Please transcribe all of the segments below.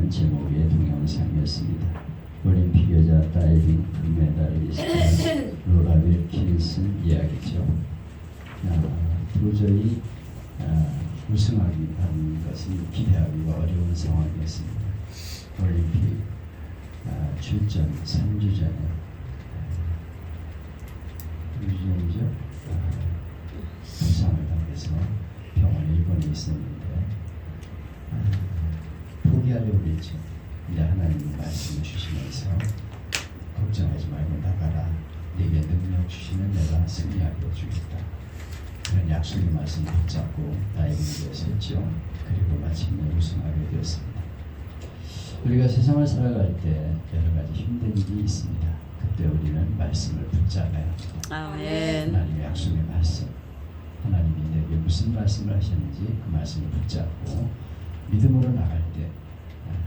라는 제목의 동영상이었습니다. 올림픽 여자 다이빙 금메달리스트 로라 윌킨슨 이야기죠. 도저히 우승하기 하는 것은 기대하기가 어려운 상황이었습니다. 올림픽 출전 3주 전에 부상을 당해서 병원에 입원해 있었는데 포기하려고 했죠. 이제 하나님이 말씀을 주시면서 걱정하지 말고 나가라. 네게 능력 주시면 내가 승리하게 해주겠다. 그런 약속의 말씀을 붙잡고 다이빙에 섰죠. 그리고 마침내 우승하게 되었습니다. 우리가 세상을 살아갈 때 여러 가지 힘든 일이 있습니다. 그때 우리는 말씀을 붙잡아야 합니다. 아멘. 하나님의 약속의 말씀, 하나님이 내게 무슨 말씀을 하셨는지 그 말씀을 붙잡고 믿음으로 나갈 때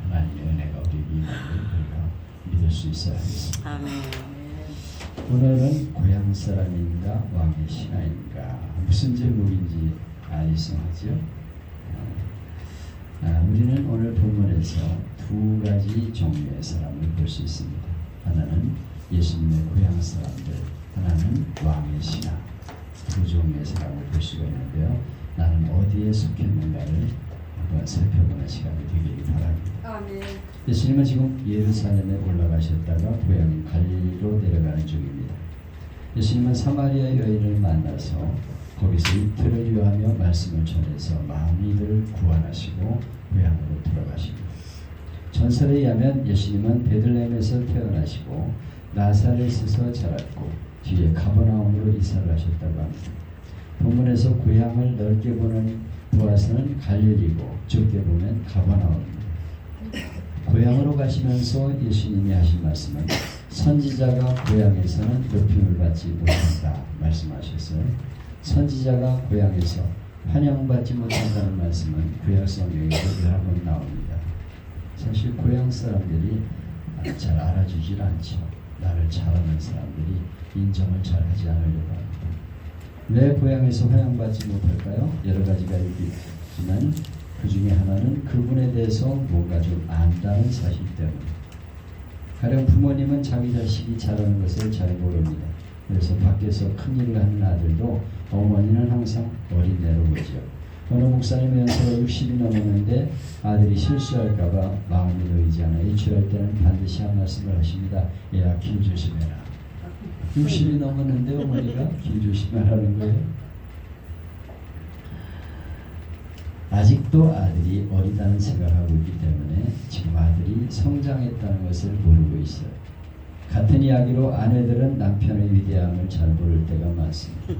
하나님의 은혜가 우리에게 임하는 우리가 믿을 수 있어야 하겠습니다. 아멘. 오늘은 고향 사람인가 왕의 신하인가 무슨 제목인지 알성하죠. 우리는 오늘 본문에서 두 가지 종류의 사람을 볼 수 있습니다. 하나는 예수님의 고향 사람들, 하나는 왕의 신하. 두 종류의 사람을 볼 수가 있는데요. 나는 어디에 속했는가를 한번 살펴보는 시간이 되기를 바랍니다. 아멘. 예수님은 지금 예루살렘에 올라가셨다가 고향인 갈릴리로 내려가는 중입니다. 예수님은 사마리아 여인을 만나서 거기서 이틀을 유하며 말씀을 전해서 많은 이들을 구원하시고 고향으로 돌아가십니다. 전설에 의하면 예수님은 베들레헴에서 태어나시고 나사렛에서 자랐고 뒤에 가버나움으로 이사를 하셨다고 합니다. 본문에서 고향을 넓게 보아서는 갈릴리고 좁게 보면 가버나움입니다. 고향으로 가시면서 예수님이 하신 말씀은 선지자가 고향에서는 높임을 받지 못한다 말씀하셨어요. 선지자가 고향에서 환영받지 못한다는 말씀은 구약 성경에서 여러 번 나옵니다. 사실 고향 사람들이 잘 알아주질 않죠. 나를 잘 아는 사람들이 인정을 잘 하지 않으려고 합니다. 왜 고향에서 환영받지 못할까요? 여러 가지가 있지만 그 중에 하나는 그분에 대해서 뭔가 좀 안다는 사실 때문에. 가령 부모님은 자기 자식이 잘하는 것을 잘 모릅니다. 그래서 밖에서 큰일을 하는 아들도 어머니는 항상 어린애로 보죠. 어느 목사님 연세가 60이 넘었는데 아들이 실수할까봐 마음이 놓이지 않아 일출할 때는 반드시 한 말씀을 하십니다. 얘야 길 조심해라. 60이 넘었는데 어머니가 길 조심하라는 거예요. 아직도 아들이 어리다는 생각하고 있기 때문에 지금 아들이 성장했다는 것을 모르고 있어요. 같은 이야기로 아내들은 남편의 위대함을 잘 모를 때가 많습니다.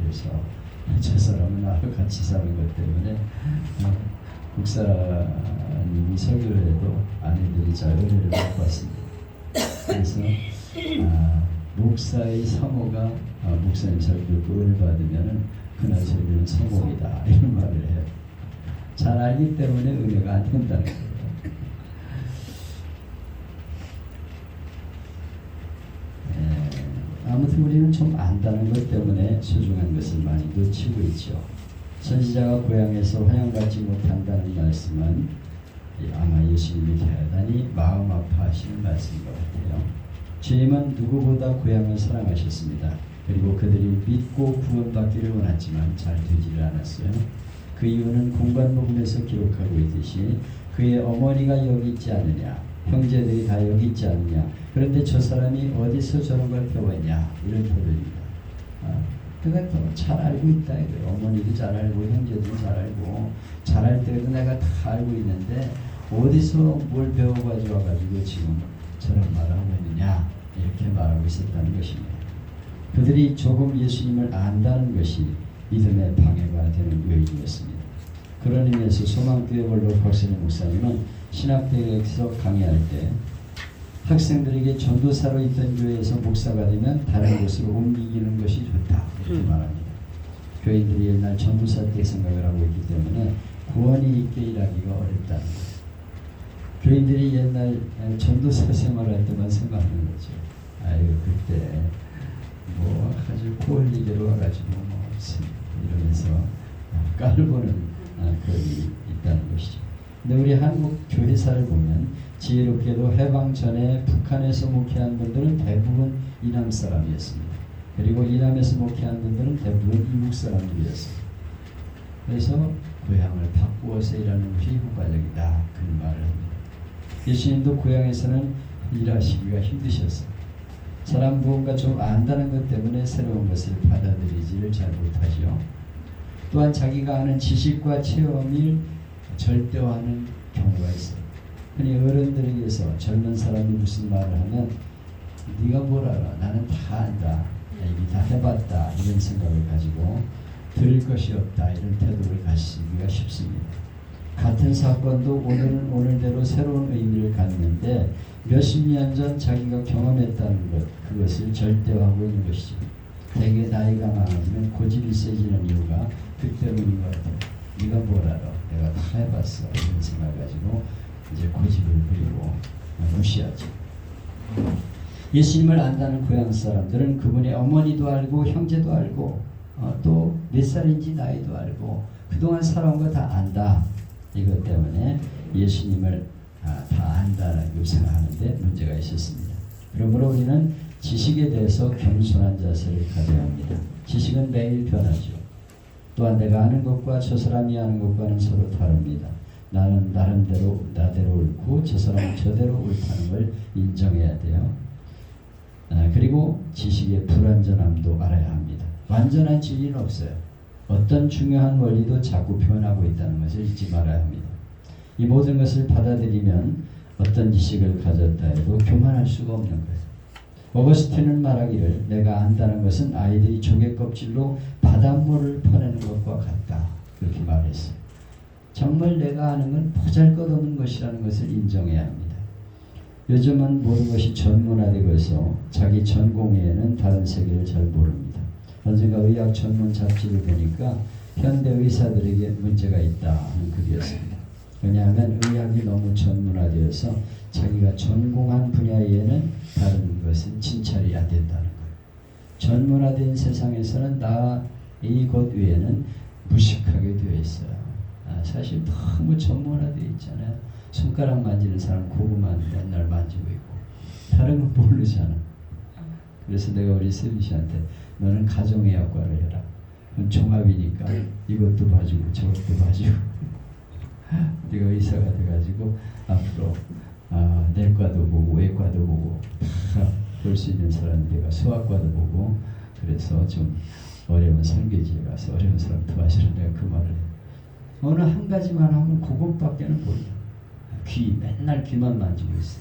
그래서 저 사람은 나랑 같이 사는 것 때문에 목사님이 설교를 해도 아내들이 잘 은혜를 못 받습니다. 그래서 목사의 사모가 목사님 설교를 은혜 받으면 그날 설교는 성공이다 이런 말을 해요. 잘 알기 때문에 은혜가 안 된다는 거예요. 아무튼 우리는 좀 안다는 것 때문에 소중한 것을 많이 놓치고 있죠. 선지자가 고향에서 환영받지 못한다는 말씀은 아마 예수님이 대단히 마음 아파하시는 말씀인 것 같아요. 주님은 누구보다 고향을 사랑하셨습니다. 그리고 그들이 믿고 구원받기를 원했지만 잘 되지를 않았어요. 그 이유는 공관복음에서 기록하고 있듯이 그의 어머니가 여기 있지 않느냐, 형제들이 다 여기 있지 않느냐, 그런데 저 사람이 어디서 저런 걸 배웠냐, 이런 표현입니다. 그러니까 잘 알고 있다 이거예요. 어머니도 잘 알고 형제도 잘 알고 잘할 때도 내가 다 알고 있는데 어디서 뭘 배워가지고 와가지고 지금 저런 말을 하고 있느냐, 이렇게 말하고 있었다는 것입니다. 그들이 조금 예수님을 안다는 것이 믿음의 방해가 되는 요인이었습니다. 그런 의미에서 소망교회 원로 박선희 목사님은 신학대회에서 강의할 때 학생들에게 전도사로 있던 교회에서 목사가 되면 다른 곳으로 옮기는 것이 좋다 이렇게 말합니다. 교인들이 옛날 전도사 때 생각을 하고 있기 때문에 구원이 있게 일하기가 어렵다는 거예요. 교인들이 옛날 전도사 생활할 때만 생각하는 거죠. 아유 그때 뭐 아주 고을리게로 와가지고 뭐 이러면서 깔보는 그런 있다는 것이죠. 근데 우리 한국 교회사를 보면 지혜롭게도 해방 전에 북한에서 목회한 분들은 대부분 이남 사람이었습니다. 그리고 이남에서 목회한 분들은 대부분 이북 사람들이었습니다. 그래서 고향을 바꾸어서 일하는 것이 효과적이다. 그런 말을 합니다. 예수님도 고향에서는 일하시기가 힘드셨어요. 사람 무언가 좀 안다는 것 때문에 새로운 것을 받아들이지를 잘 못하죠. 또한 자기가 아는 지식과 체험을 절대화하는 경우가 있어요. 흔히 어른들에게서 젊은 사람이 무슨 말을 하면 네가 뭘 알아? 나는 다 안다. 이미 다 해봤다. 이런 생각을 가지고 들을 것이 없다. 이런 태도를 가지기가 쉽습니다. 같은 사건도 오늘은 오늘대로 새로운 의미를 갖는데 몇십 년 전 자기가 경험했다는 것, 그것을 절대화하고 있는 것이죠. 대개 나이가 많아지면 고집이 세지는 이유가 그 때문인 것 같아요. 네가 뭘 알아? 내가 다 해봤어. 이런 생각을 가지고 이제 고집을 부리고 무시하죠. 예수님을 안다는 고향 사람들은 그분의 어머니도 알고 형제도 알고 또 몇 살인지 나이도 알고 그동안 살아온 거 다 안다. 이것 때문에 예수님을 다 안다라고 생각하는데 문제가 있었습니다. 그러므로 우리는 지식에 대해서 겸손한 자세를 가져야 합니다. 지식은 매일 변하죠. 또한 내가 아는 것과 저 사람이 아는 것과는 서로 다릅니다. 나는 나름대로 나대로 옳고 저 사람은 저대로 옳다는 걸 인정해야 돼요. 그리고 지식의 불완전함도 알아야 합니다. 완전한 진리는 없어요. 어떤 중요한 원리도 자꾸 표현하고 있다는 것을 잊지 말아야 합니다. 이 모든 것을 받아들이면 어떤 지식을 가졌다 해도 교만할 수가 없는 거예요. 어거스틴은 말하기를 내가 안다는 것은 아이들이 조개 껍질로 바닷물을 퍼내는 것과 같다. 그렇게 말했어요. 정말 내가 아는 건 보잘것없는 것이라는 것을 인정해야 합니다. 요즘은 모든 것이 전문화되고 있어 자기 전공 외에는 다른 세계를 잘 모릅니다. 언젠가 의학 전문 잡지를 보니까 현대 의사들에게 문제가 있다는 글이었습니다. 왜냐하면 의학이 너무 전문화되어서 자기가 전공한 분야에는 다른 것은 진찰이 안 된다는 거예요. 전문화된 세상에서는 나 이것 외에는 무식하게 되어 있어요. 사실 너무 전문화되어 있잖아요. 손가락 만지는 사람 고구마 맨날 만지고 있고 다른 건 모르잖아. 그래서 내가 우리 세빈 씨한테 너는 가정의학과를 해라. 그건 종합이니까 이것도 봐주고 저것도 봐주고 네가 의사가 돼가지고 앞으로 내과도 보고 외과도 보고 볼 수 있는 사람이 내가 소아과도 보고 그래서 좀 어려운 설계지에 가서 어려운 사람 도와주는 내가 그 말을 해. 어느 한 가지만 하면 그것밖에는 몰라. 귀 맨날 귀만 만지고 있어.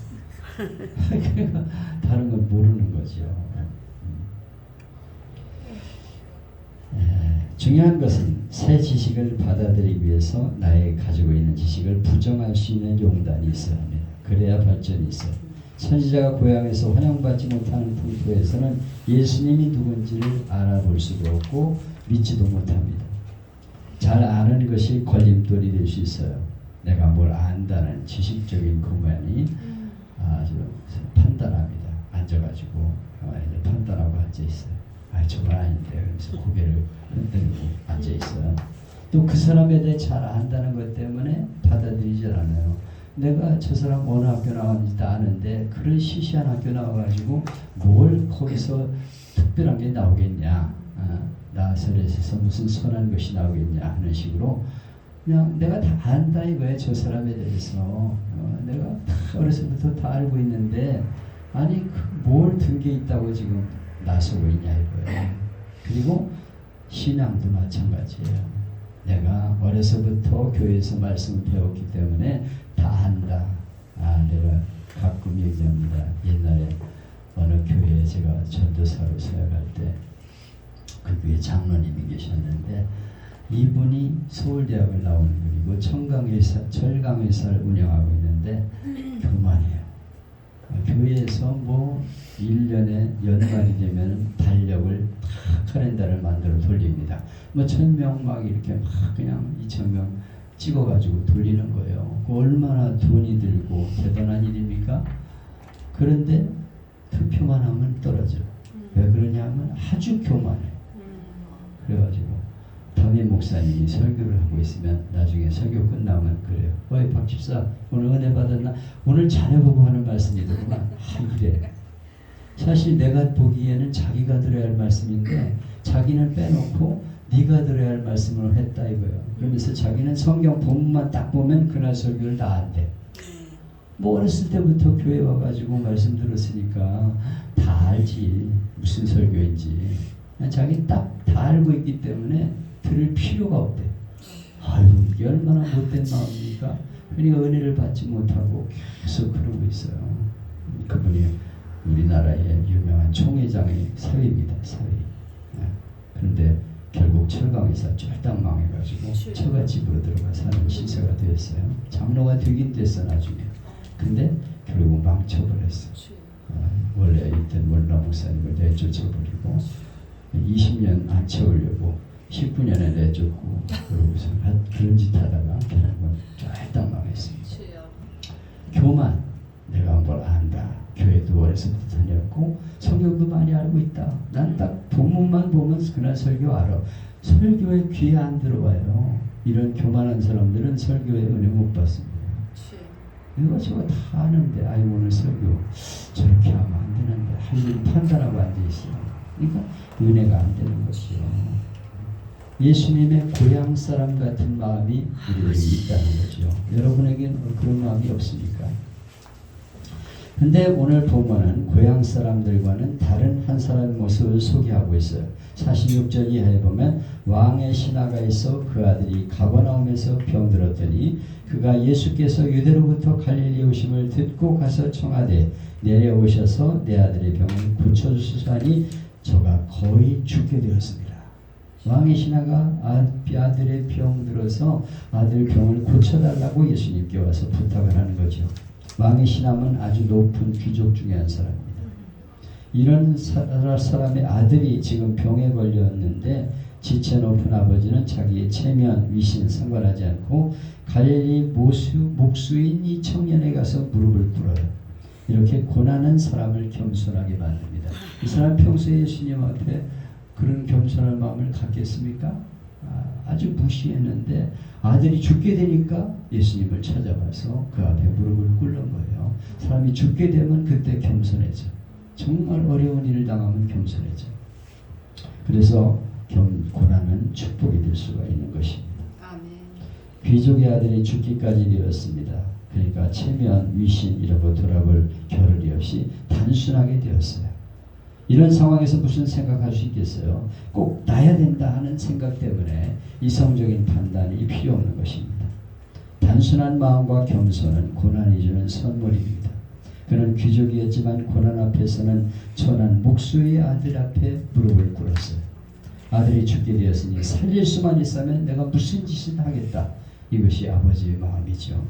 그러니까 다른 건 모르는 거죠. 중요한 것은 새 지식을 받아들이기 위해서 나의 가지고 있는 지식을 부정할 수 있는 용단이 있어야 합니다. 그래야 발전이 있어요. 선지자가 고향에서 환영받지 못하는 풍토에서는 예수님이 누군지를 알아볼 수도 없고 믿지도 못합니다. 잘 아는 것이 걸림돌이 될 수 있어요. 내가 뭘 안다는 지식적인 공간이 아주 판단합니다. 앉아가지고 판단하고 앉아있어요. 저건 아닌데 그래서 고개를 흔들고 앉아있어요. 또 그 사람에 대해 잘 안다는 것 때문에 받아들이질 않아요. 내가 저 사람 어느 학교 나왔는지도 아는데 그런 시시한 학교 나와가지고 뭘 거기서 특별한 게 나오겠냐, 나사렛에서 무슨 선한 것이 나오겠냐 하는 식으로 그냥 내가 다 안다 이거예요. 저 사람에 대해서 내가 다 어려서부터 다 알고 있는데 아니 뭘 든 게 있다고 지금 나서고 있냐 이거예요. 그리고 신앙도 마찬가지예요. 내가 어려서부터 교회에서 말씀을 배웠기 때문에 다 한다. 내가 가끔 얘기합니다. 옛날에 어느 교회에 제가 전도사로 사역할 때 그 교회 장로님이 계셨는데 이분이 서울대학을 나오는 분이고 철강회사를 운영하고 있는데 교만해요. 교회에서 뭐 1년에 연말이 되면 달력을 다 카렌다를 만들어 돌립니다. 뭐 1000명 막 이렇게 막 그냥 2000명 찍어가지고 돌리는 거예요. 얼마나 돈이 들고 대단한 일입니까? 그런데 투표만 하면 떨어져. 왜 그러냐면 아주 교만해. 그래가지고 담임 목사님이 설교를 하고 있으면 나중에 설교 끝나면 그래요. 어이 박 집사 오늘 은혜 받았나? 오늘 자네보고 하는 말씀이더구만. 이래. 사실 내가 보기에는 자기가 들어야 할 말씀인데 자기는 빼놓고 네가 들어야 할 말씀을 했다 이거예요. 그러면서 자기는 성경 본문만 딱 보면 그날 설교를 다 한대. 뭐 어렸을 때부터 교회 와가지고 말씀 들었으니까 다 알지 무슨 설교인지. 자기 딱 다 알고 있기 때문에 들을 필요가 없대. 아유 이게 얼마나 못된 마음입니까? 그러니까 은혜를 받지 못하고 계속 그러고 있어요. 그분이 우리나라의 유명한 총회장의 사위입니다. 사위. 그런데 결국 철강에서 쫄딱 망해가지고 처갓집으로 들어가 사는 시세가 되었어요. 장로가 되긴 됐어 나중에. 근데 결국 망쳐버렸어. 원래 있던 원로 목사님을 내쫓아버리고 20년 안 채우려고 19년에 내쫓고 그러고서 그런 짓 하다가 결국은 쫄딱 망했습니다. 교만 내가 뭘 안다. 교회도 어려서부터 다녔고 성경도 많이 알고 있다. 난 딱 본문만 보면 그날 설교 알아. 설교에 귀에 안 들어와요. 이런 교만한 사람들은 설교에 은혜 못 받습니다. 이거 저거 다 아는데 아이 오늘 설교 저렇게 하면 안 되는데 할 일 판단하고 앉아있어요. 그러니까 은혜가 안 되는 것이요. 예수님의 고향 사람 같은 마음이 우리에게 있다는 거죠. 여러분에게는 그런 마음이 없습니까? 근데 오늘 본문은 고향 사람들과는 다른 한 사람의 모습을 소개하고 있어요. 46절 이하에 보면 왕의 신하가 있어 그 아들이 가버나움에서 병들었더니 그가 예수께서 유대로부터 갈릴리 오심을 듣고 가서 청하되 내려오셔서 내 아들의 병을 고쳐주소서 하니 저가 거의 죽게 되었습니다. 왕의 신하가 아들의 병 들어서 아들 병을 고쳐달라고 예수님께 와서 부탁을 하는 거죠. 왕의 신함은 아주 높은 귀족 중에 한 사람입니다. 이런 사람의 아들이 지금 병에 걸렸는데 지체 높은 아버지는 자기의 체면, 위신 상관하지 않고 갈릴리 목수인 이 청년에 가서 무릎을 꿇어요. 이렇게 고난한 사람을 겸손하게 만듭니다. 이 사람 평소에 예수님 앞에 그런 겸손한 마음을 갖겠습니까? 아주 무시했는데 아들이 죽게 되니까 예수님을 찾아가서 그 앞에 무릎을 꿇는 거예요. 사람이 죽게 되면 그때 겸손해져. 정말 어려운 일을 당하면 겸손해져. 그래서 고난은 축복이 될 수가 있는 것입니다. 아멘. 귀족의 아들이 죽기까지 되었습니다. 그러니까 체면, 위신 이런 거 돌아볼 겨를이 없이 단순하게 되었어요. 이런 상황에서 무슨 생각할 수 있겠어요? 꼭 나야 된다 하는 생각 때문에 이성적인 판단이 필요 없는 것입니다. 단순한 마음과 겸손은 고난이 주는 선물입니다. 그는 귀족이었지만 고난 앞에서는 천한 목수의 아들 앞에 무릎을 꿇었어요. 아들이 죽게 되었으니 살릴 수만 있으면 내가 무슨 짓을 하겠다. 이것이 아버지의 마음이죠.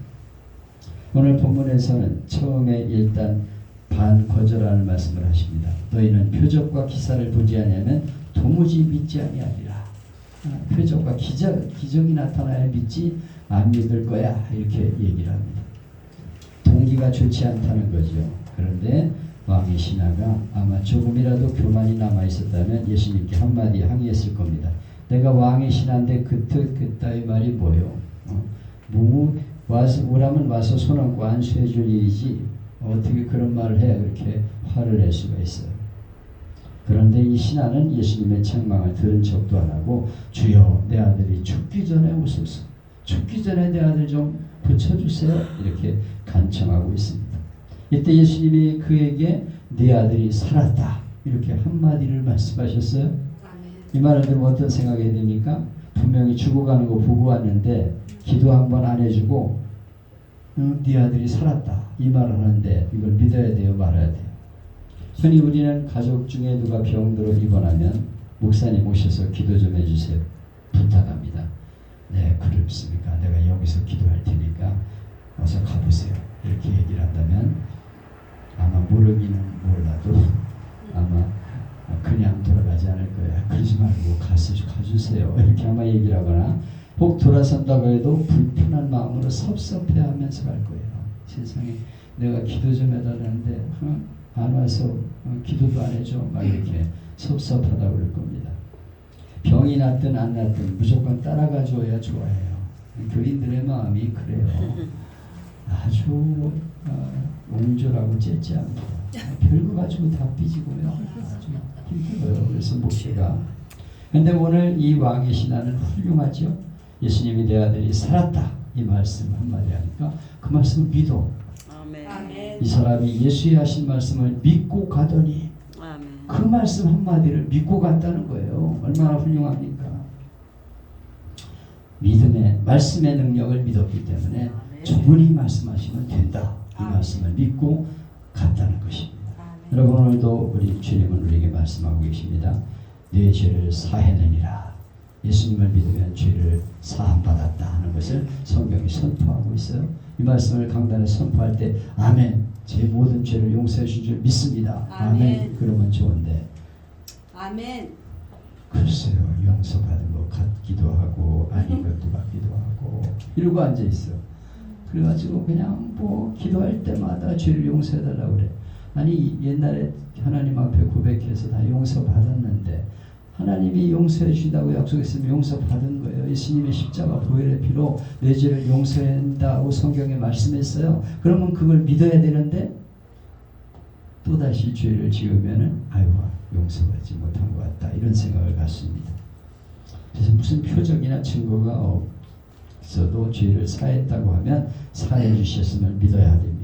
오늘 본문에서는 처음에 일단 반거절하는 말씀을 하십니다. 너희는 표적과 기사를 보지 아니하면 도무지 믿지 아니하리라. 표적과 기적이 나타나야 믿지 안 믿을 거야 이렇게 얘기를 합니다. 동기가 좋지 않다는 거죠. 그런데 왕의 신하가 아마 조금이라도 교만이 남아있었다면 예수님께 한마디 항의했을 겁니다. 내가 왕의 신하인데 그따위 말이 뭐요? 오라면 와서 손 얹고 안수해 줄 일이지 어떻게 그런 말을 해 그렇게 화를 낼 수가 있어요. 그런데 이 신하는 예수님의 책망을 들은 척도 안 하고 주여 내 아들이 죽기 전에 오소서. 죽기 전에 내 아들 좀 고쳐주세요. 이렇게 간청하고 있습니다. 이때 예수님이 그에게 네 아들이 살았다. 이렇게 한마디를 말씀하셨어요. 이 말을 들으면 어떤 생각이 됩니까? 분명히 죽어가는 거 보고 왔는데 기도 한번 안 해주고 네 아들이 살았다. 이 말을 하는데 이걸 믿어야 돼요? 말아야 돼요? 흔히 우리는 가족 중에 누가 병들어 입원하면 목사님 오셔서 기도 좀 해주세요. 부탁합니다. 네, 그렇습니까? 내가 여기서 기도할 테니까 와서 가보세요. 이렇게 얘기를 한다면 아마 모르기는 몰라도 아마 그냥 돌아가지 않을 거야. 그러지 말고 가주세요. 이렇게 아마 얘기를 하거나 혹 돌아선다고 해도 불편한 마음으로 섭섭해하면서 갈 거예요. 세상에 내가 기도 좀 해달라는데 안 와서 기도도 안 해줘. 막 이렇게 섭섭하다고 그럴 겁니다. 병이 났든 안 났든 무조건 따라가 줘야 좋아해요. 교인들의 마음이 그래요. 아주 옹졸하고 째지 않고 별거 가지고 다 삐지고요. 아주 힘들어요. 그래서 목회가. 근데 오늘 이 왕의 신앙은 훌륭하죠. 예수님이 내 아들이 살았다 이 말씀 한마디 하니까 그 말씀을 믿어. 아멘. 이 사람이 예수의 하신 말씀을 믿고 가더니 아멘. 그 말씀 한마디를 믿고 갔다는 거예요. 얼마나 훌륭합니까? 믿음의 말씀의 능력을 믿었기 때문에 주분이 말씀하시면 된다. 이 말씀을 믿고 갔다는 것입니다. 여러분 오늘도 우리 주님은 우리에게 말씀하고 계십니다. 네 죄를 사해내니라. 예수님을 믿으면 죄를 사함받았다 하는 것을 성경이 선포하고 있어요. 이 말씀을 강단에 선포할 때 아멘, 제 모든 죄를 용서해 주신 줄 믿습니다. 아멘. 그러면 좋은데 아멘. 글쎄요, 용서받은 것 같기도 하고 아닌 것도 같기도 하고 이러고 앉아있어. 그래가지고 그냥 뭐 기도할 때마다 죄를 용서해달라고 그래. 아니 옛날에 하나님 앞에 고백해서 다 용서받았는데 하나님이 용서해 주신다고 약속했으면 용서받은 거예요. 예수님의 십자가 보혈의 피로 내 죄를 용서한다고 성경에 말씀했어요. 그러면 그걸 믿어야 되는데 또다시 죄를 지으면은 아이고 용서받지 못한 것 같다 이런 생각을 갖습니다. 그래서 무슨 표적이나 증거가 없어도 죄를 사했다고 하면 사해 주셨음을 믿어야 됩니다.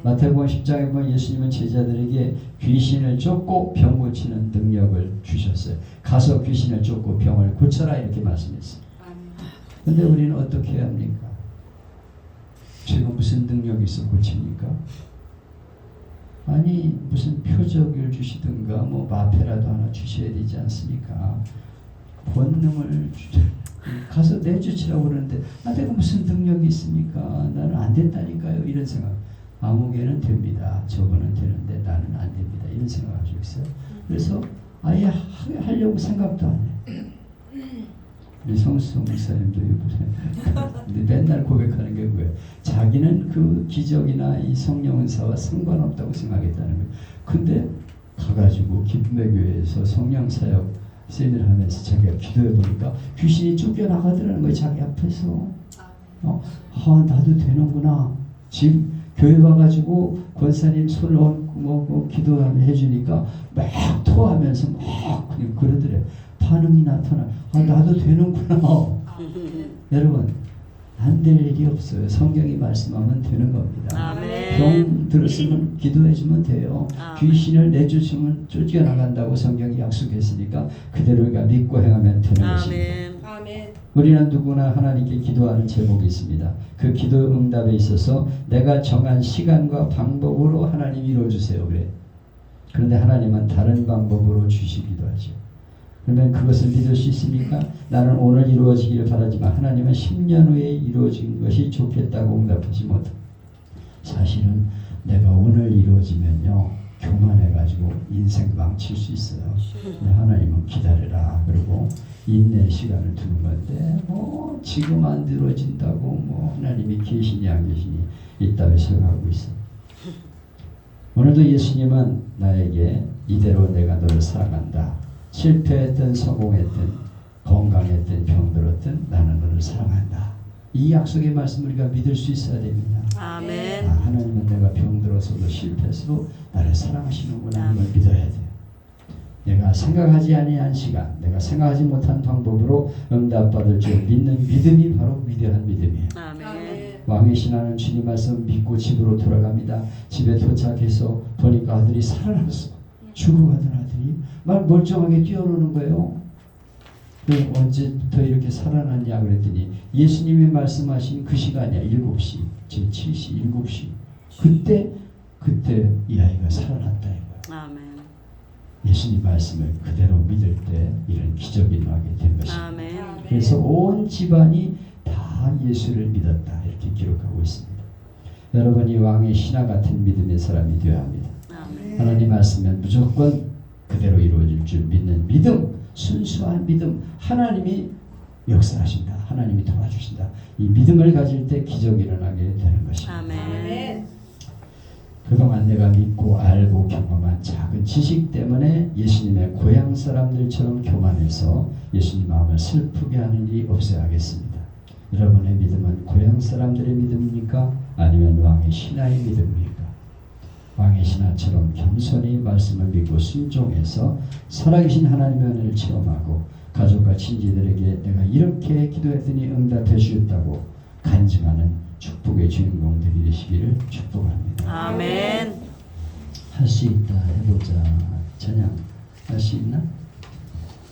마태복음 10장에 보면 예수님은 제자들에게 귀신을 쫓고 병 고치는 능력을 주셨어요. 가서 귀신을 쫓고 병을 고쳐라 이렇게 말씀했어요. 그런데 우리는 어떻게 해야 합니까? 제가 무슨 능력이 있어 고칩니까? 아니 무슨 표적을 주시든가 뭐 마패라도 하나 주셔야 되지 않습니까? 본능을 가서 내주치라고 그러는데 내가 무슨 능력이 있습니까? 나는 안 된다니까요. 이런 생각. 아무개는 됩니다. 저거는 되는데 나는 안 됩니다. 이런 생각을 가지고 있어요. 그래서 아예 하려고 생각도 안 해. 우리 성수성 목사님도 맨날 고백하는 게 뭐예요? 자기는 그 기적이나 이 성령 은사와 상관없다고 생각했다는 거예요. 근데 가가지고 기쁨의 교회에서 성령 사역 세미를 하면서 자기가 기도해 보니까 귀신이 쫓겨나가더라는 거예요. 자기 앞에서. 나도 되는구나. 지금 교회 와가지고 권사님 손을 얹고 뭐 기도해 주니까 막 토하면서 막 그냥 그러더래. 반응이 나타나. 나도 되는구나. 여러분 안 될 일이 없어요. 성경이 말씀하면 되는 겁니다. 아멘. 병 들었으면 기도해 주면 돼요. 귀신을 내쫓으면 쫓겨나간다고 성경이 약속했으니까 그대로 우리가 믿고 행하면 되는 것입니다. 아멘. 우리는 누구나 하나님께 기도하는 제목이 있습니다. 그 기도 응답에 있어서 내가 정한 시간과 방법으로 하나님 이루어주세요. 그래. 그런데 하나님은 다른 방법으로 주시기도 하죠. 그러면 그것을 믿을 수 있습니까? 나는 오늘 이루어지기를 바라지만 하나님은 10년 후에 이루어진 것이 좋겠다고 응답하지 못합니다. 사실은 내가 오늘 이루어지면요 교만해가지고 인생 망칠 수 있어요. 근데 하나님은 기다려라 그리고 인내 시간을 두는 건데 뭐 지금 안 이루어진다고 뭐 하나님이 계시니 안 계시니 있다고 생각하고 있어요. 오늘도 예수님은 나에게 이대로 내가 너를 사랑한다. 실패했든 성공했든 건강했든 병들었든 나는 너를 사랑한다. 이 약속의 말씀을 우리가 믿을 수 있어야 됩니다. 아멘. 하나님은 내가 병들어서도 실패해서도 나를 사랑하시는구나 이걸 믿어야 돼요. 내가 생각하지 아니한 시간, 내가 생각하지 못한 방법으로 응답받을 줄 믿는 믿음이 바로 위대한 믿음이에요. 아멘. 왕의 신하는 주님 말씀 믿고 집으로 돌아갑니다. 집에 도착해서 보니까 아들이 살아났어. 죽어가던 아들이 막 멀쩡하게 뛰어노는 거예요. 언제부터 이렇게 살아났냐 그랬더니 예수님이 말씀하신 그 시간이야. 7시, 제 7시, 7시. 그때 이 아이가 살아났다 이거야. 아멘. 예수님 말씀을 그대로 믿을 때 이런 기적이 나게 된 것입니다. 아멘. 그래서 온 집안이 다 예수를 믿었다 이렇게 기록하고 있습니다. 여러분이 왕의 신하 같은 믿음의 사람이 되어야 합니다. 아멘. 하나님 말씀은 무조건 그대로 이루어질 줄 믿는 믿음, 순수한 믿음. 하나님이 역사하신다. 하나님이 도와주신다. 이 믿음을 가질 때 기적이 일어나게 되는 것입니다. 아멘. 그동안 내가 믿고 알고 경험한 작은 지식 때문에 예수님의 때문에 고향 사람들처럼 교만해서 예수님 마음을 슬프게 하는 일이 없어야 하겠습니다. 여러분의 믿음은 고향 사람들의 믿음입니까? 아니면 왕의 신하의 믿음입니까? 왕의 신하처럼 겸손히 말씀을 믿고 순종해서 살아계신 하나님의 은혜를 체험하고 가족과 친지들에게 내가 이렇게 기도했더니 응답해 주셨다고 간증하는 축복의 주인공들이 되시기를 축복합니다. 아멘. 할 수 있다 해보자. 찬양 할 수 있나?